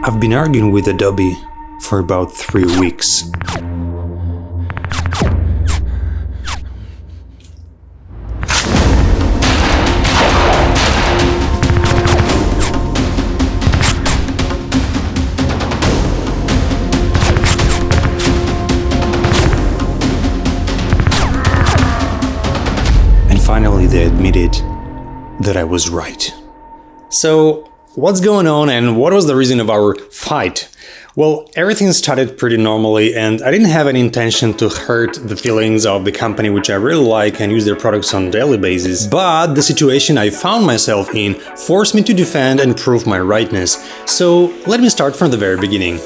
I've been arguing with Adobe for about 3 weeks. And finally they admitted that I was right. So, what's going on and what was the reason of our fight? Well, everything started pretty normally and I didn't have any intention to hurt the feelings of the company which I really like and use their products on a daily basis. But the situation I found myself in forced me to defend and prove my rightness. So let me start from the very beginning.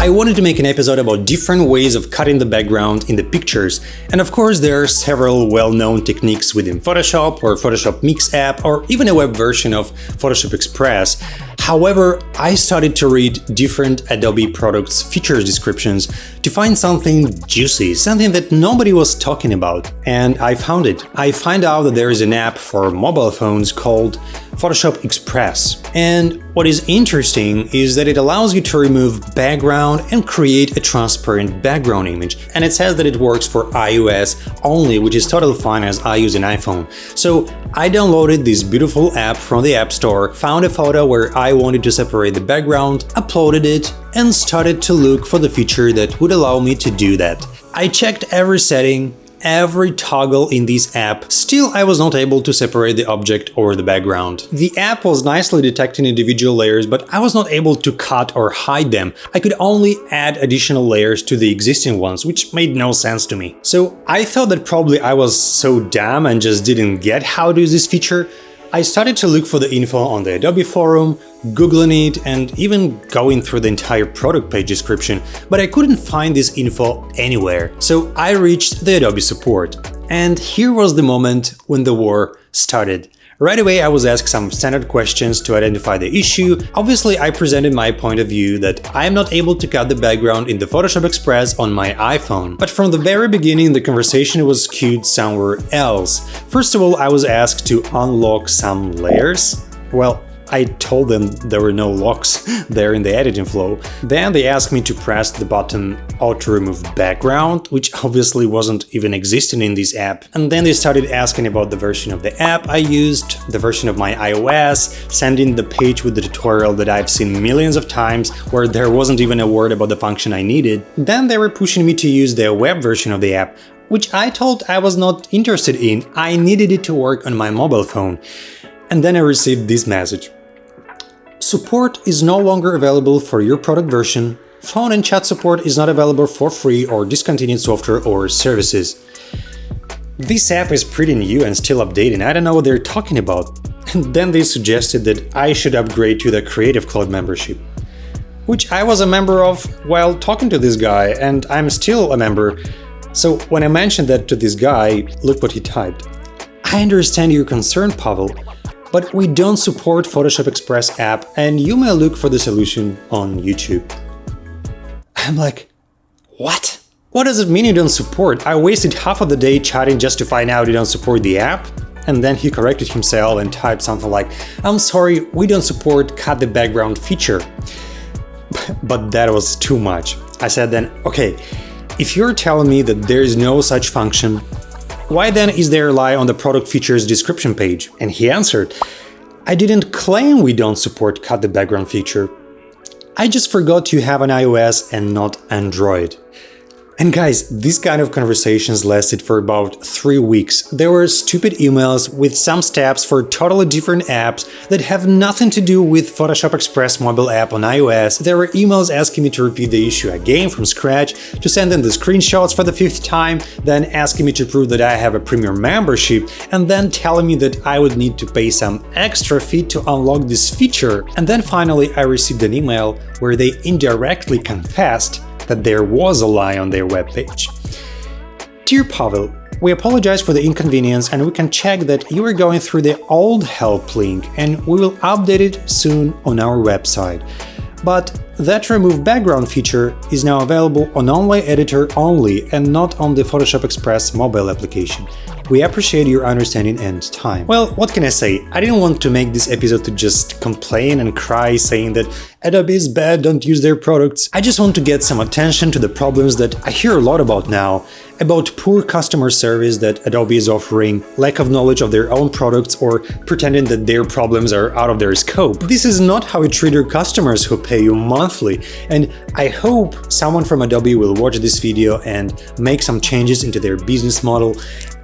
I wanted to make an episode about different ways of cutting the background in the pictures, and of course there are several well-known techniques within Photoshop or Photoshop Mix app or even a web version of Photoshop Express. However, I started to read different Adobe products' features descriptions to find something juicy, something that nobody was talking about, and I found it. I find out that there is an app for mobile phones called Photoshop Express, and what is interesting is that it allows you to remove background and create a transparent background image, and it says that it works for iOS only, which is totally fine as I use an iPhone. So I downloaded this beautiful app from the App Store, found a photo where I wanted to separate the background, uploaded it, and started to look for the feature that would allow me to do that. I checked every setting, every toggle in this app, still I was not able to separate the object or the background. The app was nicely detecting individual layers, but I was not able to cut or hide them. I could only add additional layers to the existing ones, which made no sense to me. So I thought that probably I was so dumb and just didn't get how to use this feature. I started to look for the info on the Adobe forum, googling it and even going through the entire product page description, but I couldn't find this info anywhere. So I reached the Adobe support. And here was the moment when the war started. Right away I was asked some standard questions to identify the issue. Obviously I presented my point of view that I am not able to cut the background in the Photoshop Express on my iPhone. But from the very beginning the conversation was skewed somewhere else. First of all, I was asked to unlock some layers. Well, I told them there were no locks there in the editing flow. Then they asked me to press the button Auto Remove Background, which obviously wasn't even existing in this app. And then they started asking about the version of the app I used, the version of my iOS, sending the page with the tutorial that I've seen millions of times, where there wasn't even a word about the function I needed. Then they were pushing me to use the web version of the app, which I told I was not interested in. I needed it to work on my mobile phone. And then I received this message. Support is no longer available for your product version. Phone and chat support is not available for free or discontinued software or services. This app is pretty new and still updating. I don't know what they're talking about. And then they suggested that I should upgrade to the Creative Cloud membership, which I was a member of while talking to this guy, and I'm still a member. So when I mentioned that to this guy, look what he typed. I understand your concern, Pavel, but we don't support Photoshop Express app and you may look for the solution on YouTube. I'm like, what? What does it mean you don't support? I wasted half of the day chatting just to find out you don't support the app? And then he corrected himself and typed something like, I'm sorry, we don't support cut the background feature. But that was too much. I said then, okay, if you're telling me that there is no such function, why then is there a lie on the product features description page? And he answered, I didn't claim we don't support cut the background feature. I just forgot you have an iOS and not Android. And guys, these kind of conversations lasted for about 3 weeks. There were stupid emails with some steps for totally different apps that have nothing to do with Photoshop Express mobile app on iOS. There were emails asking me to repeat the issue again from scratch, to send them the screenshots for the 5th time, then asking me to prove that I have a premium membership, and then telling me that I would need to pay some extra fee to unlock this feature. And then finally I received an email where they indirectly confessed that there was a lie on their webpage. Dear Pavel, we apologize for the inconvenience and we can check that you are going through the old help link and we will update it soon on our website. But that remove background feature is now available on Online Editor only and not on the Photoshop Express mobile application. We appreciate your understanding and time. Well, what can I say? I didn't want to make this episode to just complain and cry saying that Adobe is bad, don't use their products. I just want to get some attention to the problems that I hear a lot about now, about poor customer service that Adobe is offering, lack of knowledge of their own products, or pretending that their problems are out of their scope. This is not how you treat your customers who pay you monthly, and I hope someone from Adobe will watch this video and make some changes into their business model,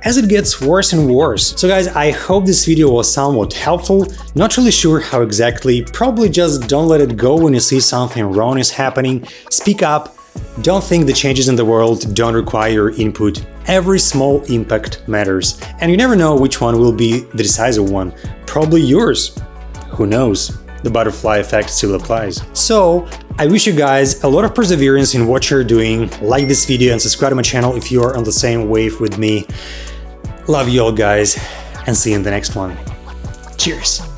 as it gets worse and worse. So guys, I hope this video was somewhat helpful. Not really sure how exactly, probably just don't let it go when you see something wrong is happening. Speak up. Don't think the changes in the world don't require your input. Every small impact matters, and you never know which one will be the decisive one. Probably yours. Who knows? The butterfly effect still applies. So, I wish you guys a lot of perseverance in what you're doing. Like this video and subscribe to my channel if you are on the same wave with me. Love you all, guys, and see you in the next one. Cheers!